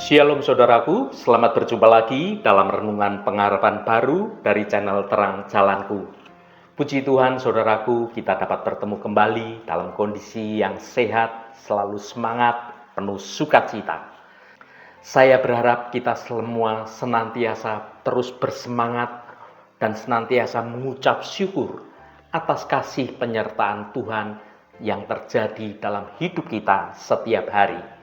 Shalom saudaraku, selamat berjumpa lagi dalam renungan pengharapan baru dari channel Terang Jalanku. Puji Tuhan saudaraku, kita dapat bertemu kembali dalam kondisi yang sehat, selalu semangat, penuh sukacita. Saya berharap kita semua senantiasa terus bersemangat dan senantiasa mengucap syukur atas kasih penyertaan Tuhan yang terjadi dalam hidup kita setiap hari.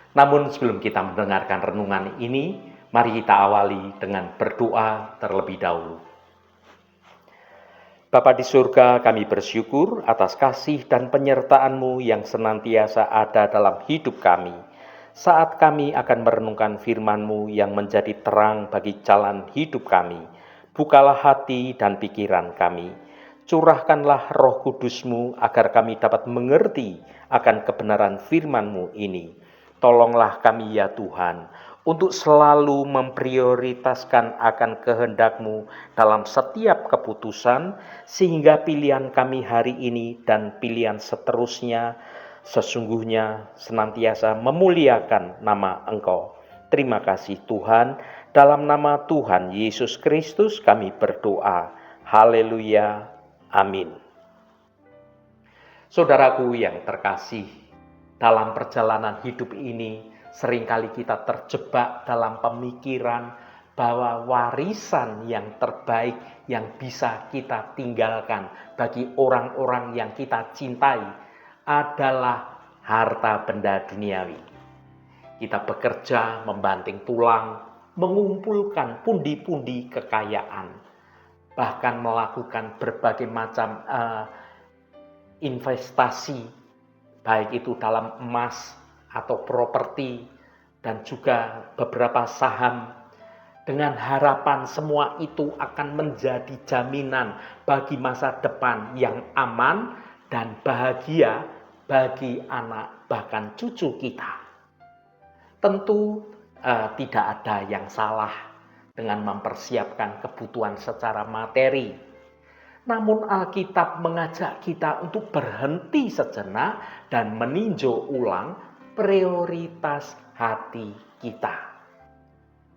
Namun sebelum kita mendengarkan renungan ini, mari kita awali dengan berdoa terlebih dahulu. Bapa di surga, kami bersyukur atas kasih dan penyertaan-Mu yang senantiasa ada dalam hidup kami. Saat kami akan merenungkan firman-Mu yang menjadi terang bagi jalan hidup kami, bukalah hati dan pikiran kami. Curahkanlah Roh Kudus-Mu agar kami dapat mengerti akan kebenaran firman-Mu ini. Tolonglah kami ya Tuhan, untuk selalu memprioritaskan akan kehendak-Mu dalam setiap keputusan, sehingga pilihan kami hari ini dan pilihan seterusnya sesungguhnya senantiasa memuliakan nama Engkau. Terima kasih Tuhan, dalam nama Tuhan Yesus Kristus kami berdoa. Haleluya, amin. Saudaraku yang terkasih, dalam perjalanan hidup ini, seringkali kita terjebak dalam pemikiran bahwa warisan yang terbaik yang bisa kita tinggalkan bagi orang-orang yang kita cintai adalah harta benda duniawi. Kita bekerja, membanting tulang, mengumpulkan pundi-pundi kekayaan, bahkan melakukan berbagai macam investasi, baik itu dalam emas atau properti dan juga beberapa saham, dengan harapan semua itu akan menjadi jaminan bagi masa depan yang aman dan bahagia bagi anak bahkan cucu kita. Tentu tidak ada yang salah dengan mempersiapkan kebutuhan secara materi. Namun Alkitab mengajak kita untuk berhenti sejenak dan meninjau ulang prioritas hati kita.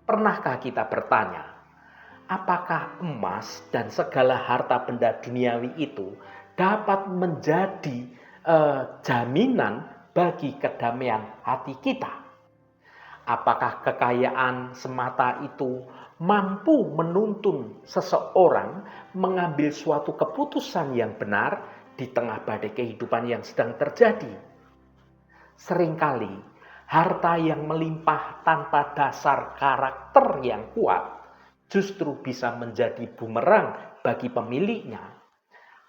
Pernahkah kita bertanya, apakah emas dan segala harta benda duniawi itu dapat menjadi jaminan bagi kedamaian hati kita? Apakah kekayaan semata itu mampu menuntun seseorang mengambil suatu keputusan yang benar di tengah badai kehidupan yang sedang terjadi? Seringkali harta yang melimpah tanpa dasar karakter yang kuat justru bisa menjadi bumerang bagi pemiliknya.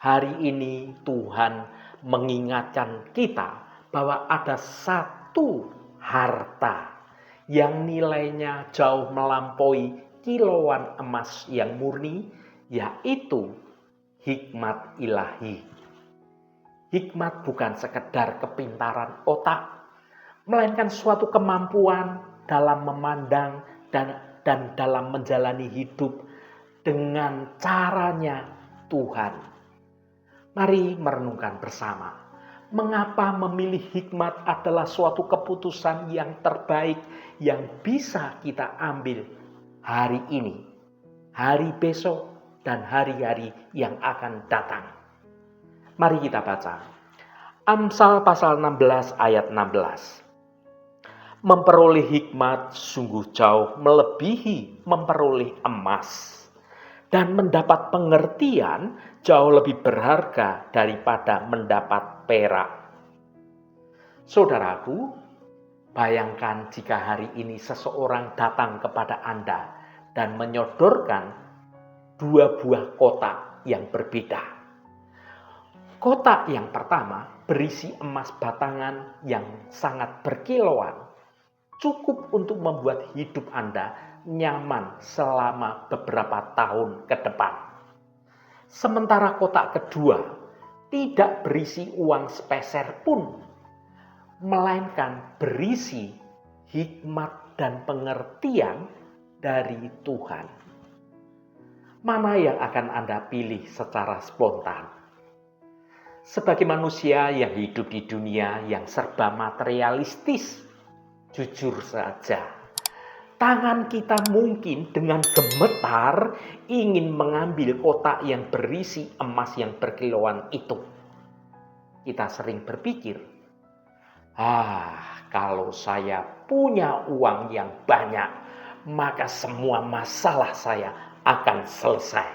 Hari ini Tuhan mengingatkan kita bahwa ada satu harta yang nilainya jauh melampaui kiloan emas yang murni, yaitu hikmat ilahi. Hikmat bukan sekedar kepintaran otak, melainkan suatu kemampuan dalam memandang dan dalam menjalani hidup dengan caranya Tuhan. Mari merenungkan bersama. Mengapa memilih hikmat adalah suatu keputusan yang terbaik yang bisa kita ambil hari ini, hari besok, dan hari-hari yang akan datang. Mari kita baca. Amsal pasal 16 ayat 16. Memperoleh hikmat sungguh jauh melebihi memperoleh emas, dan mendapat pengertian jauh lebih berharga daripada mendapat perak. Saudaraku, bayangkan jika hari ini seseorang datang kepada Anda dan menyodorkan dua buah kotak yang berbeda. Kotak yang pertama berisi emas batangan yang sangat berkilauan, cukup untuk membuat hidup Anda nyaman selama beberapa tahun ke depan. Sementara kotak kedua tidak berisi uang sepeser pun, melainkan berisi hikmat dan pengertian dari Tuhan. Mana yang akan Anda pilih secara spontan? Sebagai manusia yang hidup di dunia yang serba materialistis, jujur saja, Tangan kita mungkin dengan gemetar ingin mengambil kotak yang berisi emas yang berkilauan itu. Kita sering berpikir, kalau saya punya uang yang banyak, maka semua masalah saya akan selesai.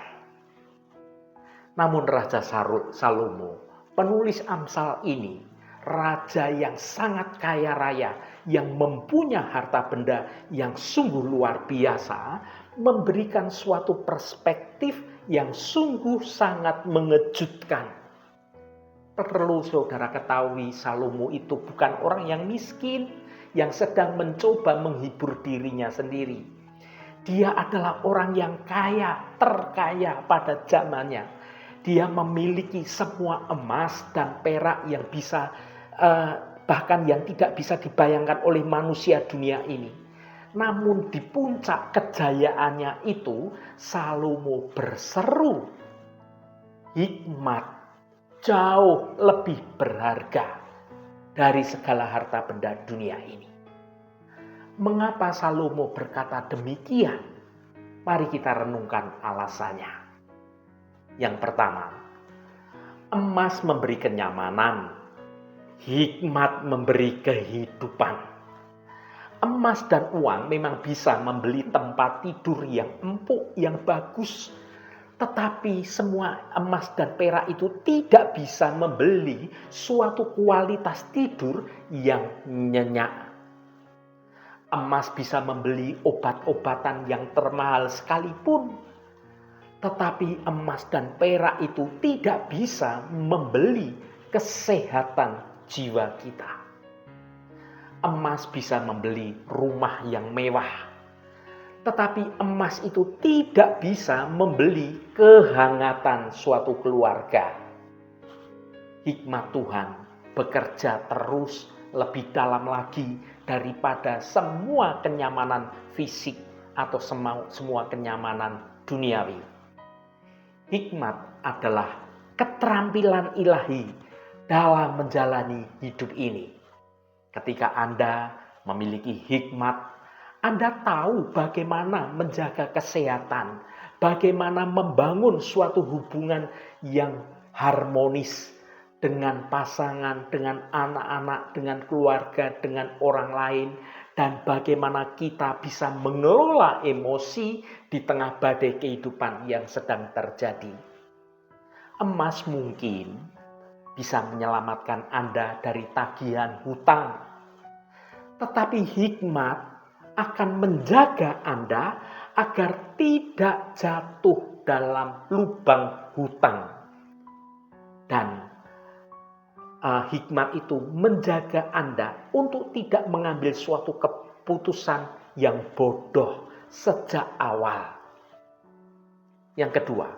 Namun Raja Salomo, penulis Amsal ini, raja yang sangat kaya raya, yang mempunyai harta benda yang sungguh luar biasa, memberikan suatu perspektif yang sungguh sangat mengejutkan. Perlu saudara ketahui, Salomo itu bukan orang yang miskin, yang sedang mencoba menghibur dirinya sendiri. Dia adalah orang yang kaya, terkaya pada zamannya. Dia memiliki semua emas dan perak yang bisa, bahkan yang tidak bisa dibayangkan oleh manusia dunia ini. Namun di puncak kejayaannya itu, Salomo berseru, hikmat jauh lebih berharga dari segala harta benda dunia ini. Mengapa Salomo berkata demikian? Mari kita renungkan alasannya. Yang pertama, emas memberi kenyamanan, hikmat memberi kehidupan. Emas dan uang memang bisa membeli tempat tidur yang empuk, yang bagus. Tetapi semua emas dan perak itu tidak bisa membeli suatu kualitas tidur yang nyenyak. Emas bisa membeli obat-obatan yang termahal sekalipun. Tetapi emas dan perak itu tidak bisa membeli kesehatan jiwa kita. Emas bisa membeli rumah yang mewah. Tetapi emas itu tidak bisa membeli kehangatan suatu keluarga. Hikmat Tuhan bekerja terus lebih dalam lagi daripada semua kenyamanan fisik atau semua kenyamanan duniawi. Hikmat adalah keterampilan ilahi dalam menjalani hidup ini. Ketika Anda memiliki hikmat, Anda tahu bagaimana menjaga kesehatan, bagaimana membangun suatu hubungan yang harmonis dengan pasangan, dengan anak-anak, dengan keluarga, dengan orang lain, dan bagaimana kita bisa mengelola emosi di tengah badai kehidupan yang sedang terjadi. Emas mungkin bisa menyelamatkan Anda dari tagihan hutang, tetapi hikmat akan menjaga Anda agar tidak jatuh dalam lubang hutang. Dan hikmat itu menjaga Anda untuk tidak mengambil suatu keputusan yang bodoh sejak awal. Yang kedua,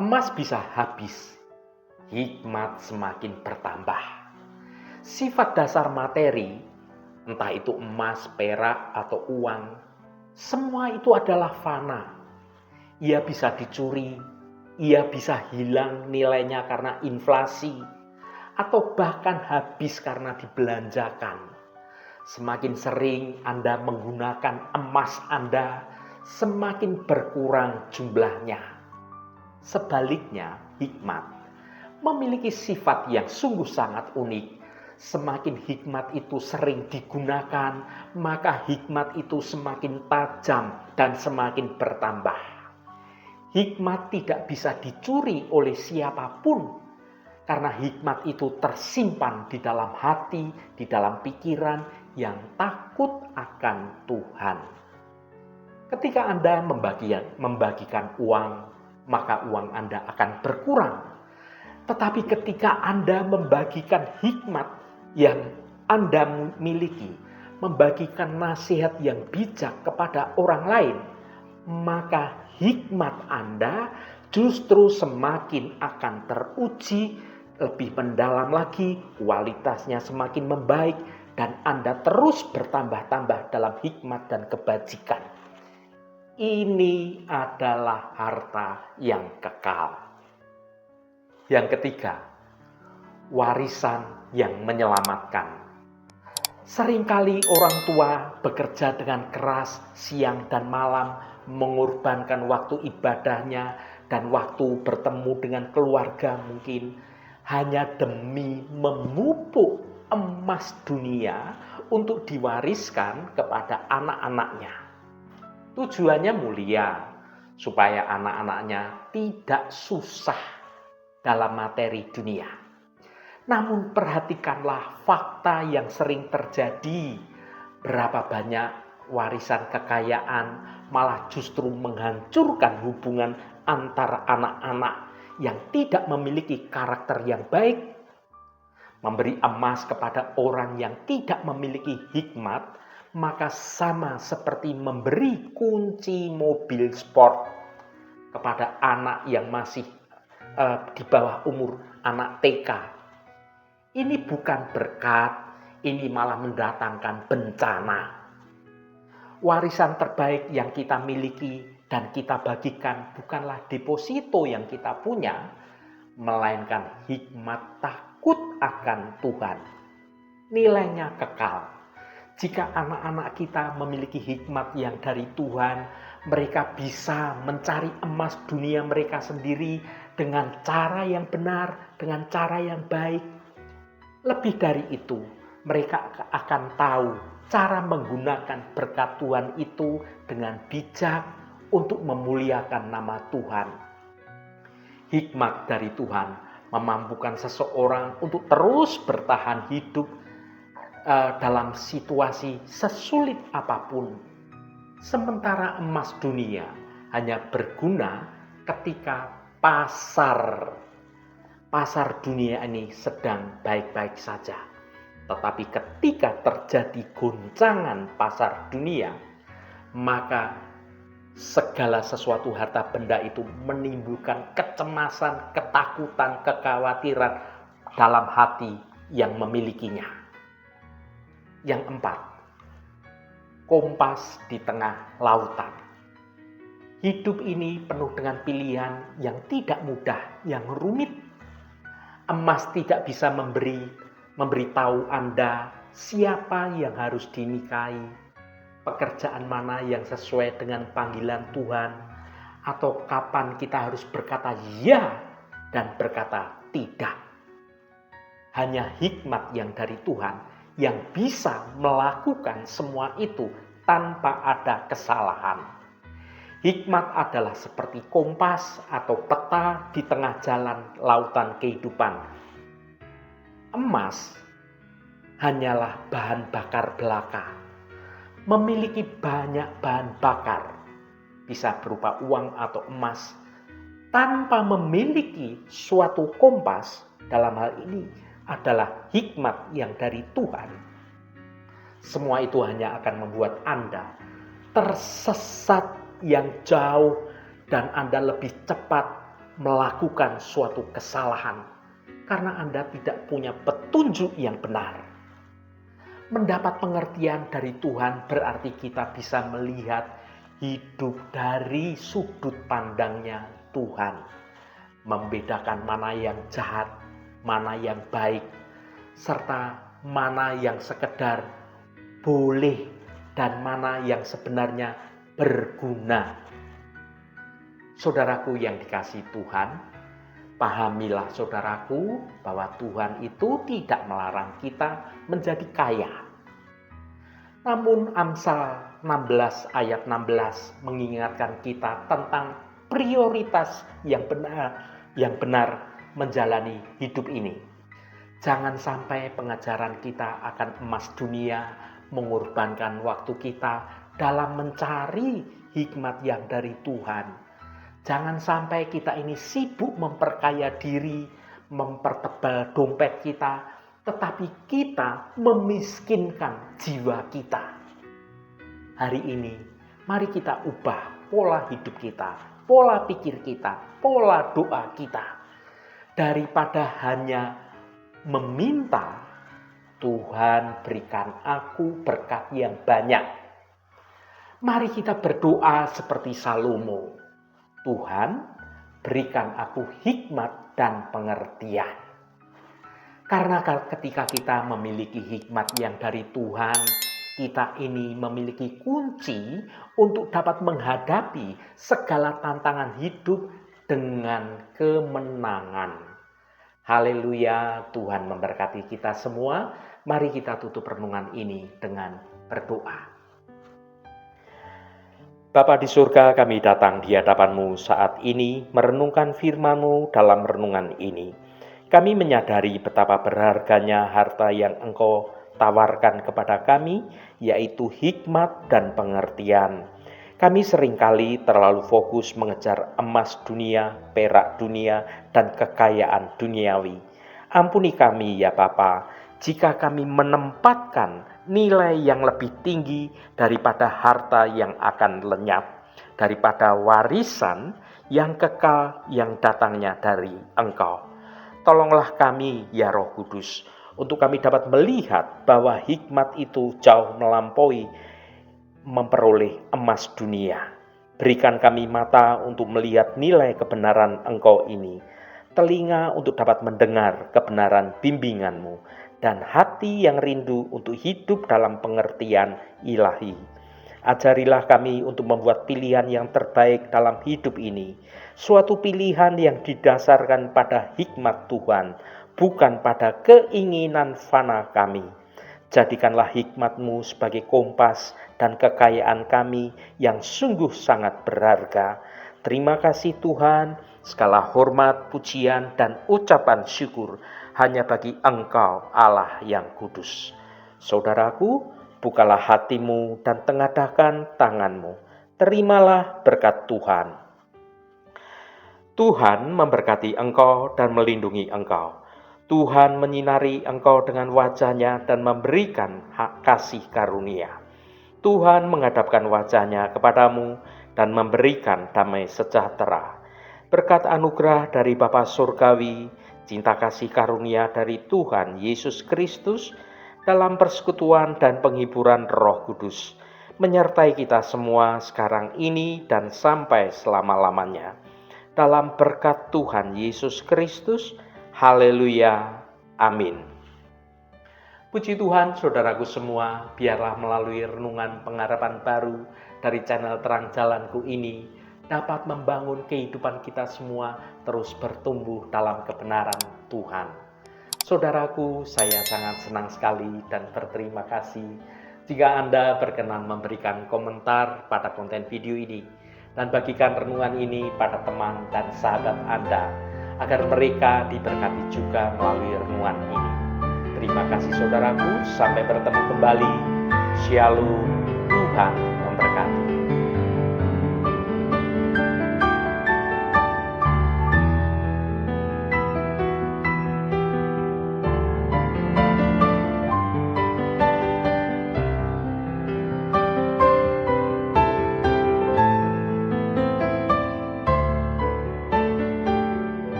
emas bisa habis, hikmat semakin bertambah. Sifat dasar materi, entah itu emas, perak, atau uang, semua itu adalah fana. Ia bisa dicuri, ia bisa hilang nilainya karena inflasi, atau bahkan habis karena dibelanjakan. Semakin sering Anda menggunakan emas Anda, semakin berkurang jumlahnya. Sebaliknya, hikmat memiliki sifat yang sungguh sangat unik. Semakin hikmat itu sering digunakan, maka hikmat itu semakin tajam dan semakin bertambah. Hikmat tidak bisa dicuri oleh siapapun, karena hikmat itu tersimpan di dalam hati, di dalam pikiran yang takut akan Tuhan. Ketika Anda membagikan uang, maka uang Anda akan berkurang. Tetapi ketika Anda membagikan hikmat yang Anda miliki, membagikan nasihat yang bijak kepada orang lain, maka hikmat Anda justru semakin akan teruji, lebih mendalam lagi, kualitasnya semakin membaik, dan Anda terus bertambah-tambah dalam hikmat dan kebajikan. Ini adalah harta yang kekal. Yang ketiga, warisan yang menyelamatkan. Seringkali orang tua bekerja dengan keras siang dan malam, mengorbankan waktu ibadahnya dan waktu bertemu dengan keluarga mungkin hanya demi memupuk emas dunia untuk diwariskan kepada anak-anaknya. Tujuannya mulia, supaya anak-anaknya tidak susah dalam materi dunia. Namun perhatikanlah fakta yang sering terjadi. Berapa banyak warisan kekayaan malah justru menghancurkan hubungan antara anak-anak yang tidak memiliki karakter yang baik. Memberi emas kepada orang yang tidak memiliki hikmat, maka sama seperti memberi kunci mobil sport kepada anak yang masih di bawah umur anak TK. Ini bukan berkat, ini malah mendatangkan bencana. Warisan terbaik yang kita miliki dan kita bagikan bukanlah deposito yang kita punya, melainkan hikmat takut akan Tuhan. Nilainya kekal. Jika anak-anak kita memiliki hikmat yang dari Tuhan, mereka bisa mencari emas dunia mereka sendiri dengan cara yang benar, dengan cara yang baik. Lebih dari itu, mereka akan tahu cara menggunakan berkat Tuhan itu dengan bijak untuk memuliakan nama Tuhan. Hikmat dari Tuhan memampukan seseorang untuk terus bertahan hidup dalam situasi sesulit apapun. Sementara emas dunia hanya berguna ketika pasar dunia ini sedang baik-baik saja. Tetapi ketika terjadi goncangan pasar dunia, maka segala sesuatu harta benda itu menimbulkan kecemasan, ketakutan, kekhawatiran dalam hati yang memilikinya. Yang 4, kompas di tengah lautan. Hidup ini penuh dengan pilihan yang tidak mudah, yang rumit. Emas tidak bisa memberitahu Anda siapa yang harus dinikahi, pekerjaan mana yang sesuai dengan panggilan Tuhan, atau kapan kita harus berkata ya dan berkata tidak. Hanya hikmat yang dari Tuhan yang bisa melakukan semua itu tanpa ada kesalahan. Hikmat adalah seperti kompas atau peta di tengah jalan lautan kehidupan. Emas hanyalah bahan bakar belaka. Memiliki banyak bahan bakar, bisa berupa uang atau emas, tanpa memiliki suatu kompas, dalam hal ini adalah hikmat yang dari Tuhan. Semua itu hanya akan membuat Anda tersesat yang jauh dan Anda lebih cepat melakukan suatu kesalahan karena Anda tidak punya petunjuk yang benar. Mendapat pengertian dari Tuhan berarti kita bisa melihat hidup dari sudut pandangnya Tuhan, membedakan mana yang jahat, mana yang baik, serta mana yang sekedar boleh dan mana yang sebenarnya berguna. Saudaraku yang dikasihi Tuhan, pahamilah saudaraku bahwa Tuhan itu tidak melarang kita menjadi kaya. Namun Amsal 16 ayat 16 mengingatkan kita tentang prioritas yang benar menjalani hidup ini. Jangan sampai pengajaran kita akan emas dunia mengorbankan waktu kita dalam mencari hikmat yang dari Tuhan. Jangan sampai kita ini sibuk memperkaya diri, mempertebal dompet kita, tetapi kita memiskinkan jiwa kita. Hari ini, mari kita ubah pola hidup kita, pola pikir kita, pola doa kita. Daripada hanya meminta, Tuhan berikan aku berkat yang banyak. Mari kita berdoa seperti Salomo. Tuhan, berikan aku hikmat dan pengertian. Karena ketika kita memiliki hikmat yang dari Tuhan, kita ini memiliki kunci untuk dapat menghadapi segala tantangan hidup dengan kemenangan. Haleluya, Tuhan memberkati kita semua. Mari kita tutup renungan ini dengan berdoa. Bapa di surga, kami datang di hadapan-Mu saat ini merenungkan firman-Mu dalam renungan ini. Kami menyadari betapa berharganya harta yang Engkau tawarkan kepada kami, yaitu hikmat dan pengertian. Kami seringkali terlalu fokus mengejar emas dunia, perak dunia, dan kekayaan duniawi. Ampuni kami ya Bapa, jika kami menempatkan nilai yang lebih tinggi daripada harta yang akan lenyap, daripada warisan yang kekal yang datangnya dari Engkau. Tolonglah kami ya Roh Kudus, untuk kami dapat melihat bahwa hikmat itu jauh melampaui memperoleh emas dunia. Berikan kami mata untuk melihat nilai kebenaran Engkau ini, telinga untuk dapat mendengar kebenaran bimbingan-Mu, dan hati yang rindu untuk hidup dalam pengertian ilahi. Ajarilah kami untuk membuat pilihan yang terbaik dalam hidup ini, suatu pilihan yang didasarkan pada hikmat Tuhan, bukan pada keinginan fana kami. Jadikanlah hikmat-Mu sebagai kompas dan kekayaan kami yang sungguh sangat berharga. Terima kasih Tuhan, segala hormat, pujian, dan ucapan syukur hanya bagi Engkau Allah yang kudus. Saudaraku, bukalah hatimu dan tengadahkan tanganmu. Terimalah berkat Tuhan. Tuhan memberkati engkau dan melindungi engkau. Tuhan menyinari engkau dengan wajah-Nya dan memberikan kasih karunia. Tuhan menghadapkan wajah-Nya kepadamu dan memberikan damai sejahtera. Berkat anugerah dari Bapa Surgawi, cinta kasih karunia dari Tuhan Yesus Kristus, dalam persekutuan dan penghiburan Roh Kudus, menyertai kita semua sekarang ini dan sampai selama-lamanya. Dalam berkat Tuhan Yesus Kristus, haleluya, amin. Puji Tuhan, saudaraku semua, biarlah melalui renungan pengharapan baru dari channel Terang Jalanku ini dapat membangun kehidupan kita semua terus bertumbuh dalam kebenaran Tuhan. Saudaraku, saya sangat senang sekali dan berterima kasih jika Anda berkenan memberikan komentar pada konten video ini dan bagikan renungan ini pada teman dan sahabat Anda agar mereka diberkati juga melalui renungan ini. Terima kasih saudaraku, sampai bertemu kembali. Shalom, Tuhan memberkati.